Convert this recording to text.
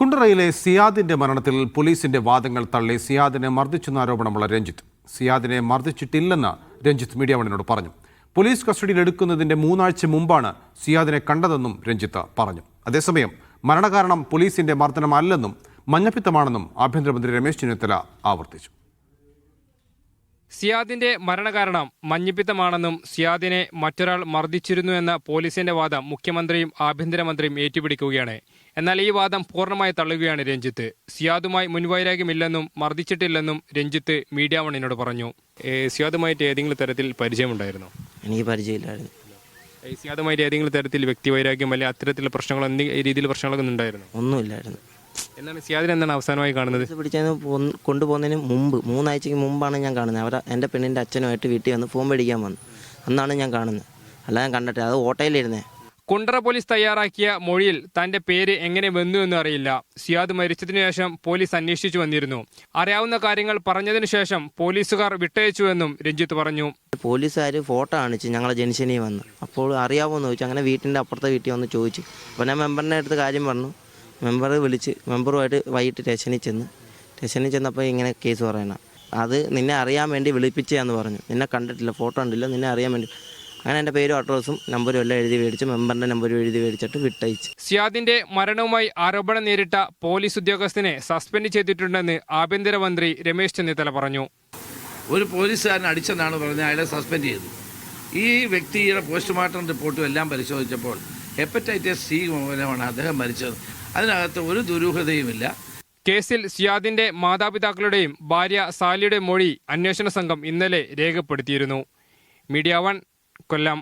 കുണ്ടറയിലെ സിയാദിന്റെ മരണത്തിൽ പോലീസിന്റെ വാദങ്ങൾ തള്ളി സിയാദിനെ മർദ്ദിച്ചെന്ന ആരോപണമുള്ള രഞ്ജിത്ത്. സിയാദിനെ മർദ്ദിച്ചിട്ടില്ലെന്ന് രഞ്ജിത്ത് മീഡിയ വണ്ണിനോട് പറഞ്ഞു. പോലീസ് കസ്റ്റഡിയിൽ എടുക്കുന്നതിന്റെ 3 ആഴ്ച മുമ്പാണ് സിയാദിനെ കണ്ടതെന്നും രഞ്ജിത്ത് പറഞ്ഞു. അതേസമയം മരണകാരണം പോലീസിന്റെ മർദ്ദനമല്ലെന്നും മഞ്ഞപ്പിത്തമാണെന്നും ആഭ്യന്തരമന്ത്രി രമേശ് ചെന്നിത്തല ആവർത്തിച്ചു. സിയാദിന്റെ മരണകാരണം മഞ്ഞപ്പിത്തമാണെന്നും സിയാദിനെ മറ്റൊരാൾ മർദ്ദിച്ചിരുന്നു എന്ന പോലീസിന്റെ വാദം മുഖ്യമന്ത്രിയും ആഭ്യന്തരമന്ത്രിയും ഏറ്റുപിടിക്കുകയാണ്. എന്നാൽ ഈ വാദം പൂർണ്ണമായി തള്ളുകയാണ് രഞ്ജിത്ത്. സിയാദുമായി മുൻവൈരാഗ്യമില്ലെന്നും മർദ്ദിച്ചിട്ടില്ലെന്നും രഞ്ജിത്ത് മീഡിയ വണ്ണിനോട് പറഞ്ഞു. സിയാദുമായിട്ട് ഏതെങ്കിലും തരത്തിൽ പരിചയമുണ്ടായിരുന്നോ? എനിക്ക് പരിചയമില്ലായിരുന്നു. സിയാദുമായിട്ട് ഏതെങ്കിലും തരത്തിൽ വ്യക്തിവൈരാഗ്യം അല്ലെങ്കിൽ അത്തരത്തിലുള്ള പ്രശ്നങ്ങൾ എന്തെങ്കിലും രീതിയിൽ പ്രശ്നങ്ങളൊക്കെ ഉണ്ടായിരുന്നു? ഒന്നുമില്ലായിരുന്നു. എന്താണ് സിയാദിനെ എന്താണ് അവസാനമായി കാണുന്നത്? പിടിച്ചതിന് കൊണ്ടുപോകുന്നതിന് മുമ്പ് 3 ആഴ്ചയ്ക്ക് മുമ്പാണ് ഞാൻ കാണുന്നത്. അവർ എൻ്റെ പെണ്ണിൻ്റെ അച്ഛനുമായിട്ട് വീട്ടിൽ വന്ന് ഫോൺ മേടിക്കാൻ വന്നു. അന്നാണ് ഞാൻ കാണുന്നത്. അല്ല ഞാൻ കണ്ടിട്ട് അത് ഓട്ടോയിലിരുന്നേ. കുണ്ടറ പോലീസ് തയ്യാറാക്കിയ മൊഴിയിൽ തന്റെ പേര് എങ്ങനെ വന്നു എന്ന് അറിയില്ല. സിയാദ് മരിച്ചതിനു ശേഷം പോലീസ് അന്വേഷിച്ചു വന്നിരുന്നു. അറിയാവുന്ന കാര്യങ്ങൾ പറഞ്ഞതിനു ശേഷം പോലീസുകാർ വിട്ടയച്ചുവെന്നും രഞ്ജിത്ത് പറഞ്ഞു. പോലീസുകാർ ഫോട്ടോ കാണിച്ച് ഞങ്ങളെ ജംഗ്ഷനിൽ വന്നു. അപ്പോൾ അറിയാമോന്ന് ചോദിച്ചു. അങ്ങനെ വീട്ടിൻ്റെ അപ്പുറത്തെ വീട്ടിൽ വന്ന് ചോദിച്ചു. അപ്പോൾ ഞാൻ മെമ്പറിൻ്റെ അടുത്ത് കാര്യം പറഞ്ഞു. മെമ്പർ വിളിച്ച് മെമ്പറുമായിട്ട് വൈകിട്ട് സ്റ്റേഷനിൽ ചെന്നപ്പോൾ ഇങ്ങനെ കേസ് പറയണം. അത് നിന്നെ അറിയാൻ വേണ്ടി വിളിപ്പിച്ചതാന്ന് പറഞ്ഞു. നിന്നെ കണ്ടിട്ടില്ല, ഫോട്ടോ കണ്ടില്ല, നിന്നെ അറിയാൻ വേണ്ടി. അങ്ങനെ എൻ്റെ പേരും അഡ്രസ്സും നമ്പരും എല്ലാം എഴുതി മേടിച്ച് മെമ്പറിൻ്റെ നമ്പരും എഴുതി മേടിച്ചിട്ട് വിട്ടയച്ചു. സിയാദിന്റെ മരണവുമായി ആരോപണം നേരിട്ട പോലീസ് ഉദ്യോഗസ്ഥനെ സസ്പെൻഡ് ചെയ്തിട്ടുണ്ടെന്ന് ആഭ്യന്തരമന്ത്രി രമേശ് ചെന്നിത്തല പറഞ്ഞു. ഒരു പോലീസുകാരൻ അടിച്ചെന്നാണ് പറഞ്ഞത്, അയാളെ സസ്പെൻഡ് ചെയ്തു. ഈ വ്യക്തിയുടെ പോസ്റ്റ്മോർട്ടം റിപ്പോർട്ടും എല്ലാം പരിശോധിച്ചപ്പോൾ ഹെപ്പറ്റൈറ്റിസ് സി മൂലമാണ് അദ്ദേഹം മരിച്ചത്. അതിനകത്ത് ഒരു ദുരൂഹതയുമില്ല. കേസിൽ സിയാദിന്റെ മാതാപിതാക്കളുടെയും ഭാര്യ സാലിയുടെ മൊഴി അന്വേഷണ സംഘം ഇന്നലെ രേഖപ്പെടുത്തിയിരുന്നു. മീഡിയ 1 കൊല്ലം.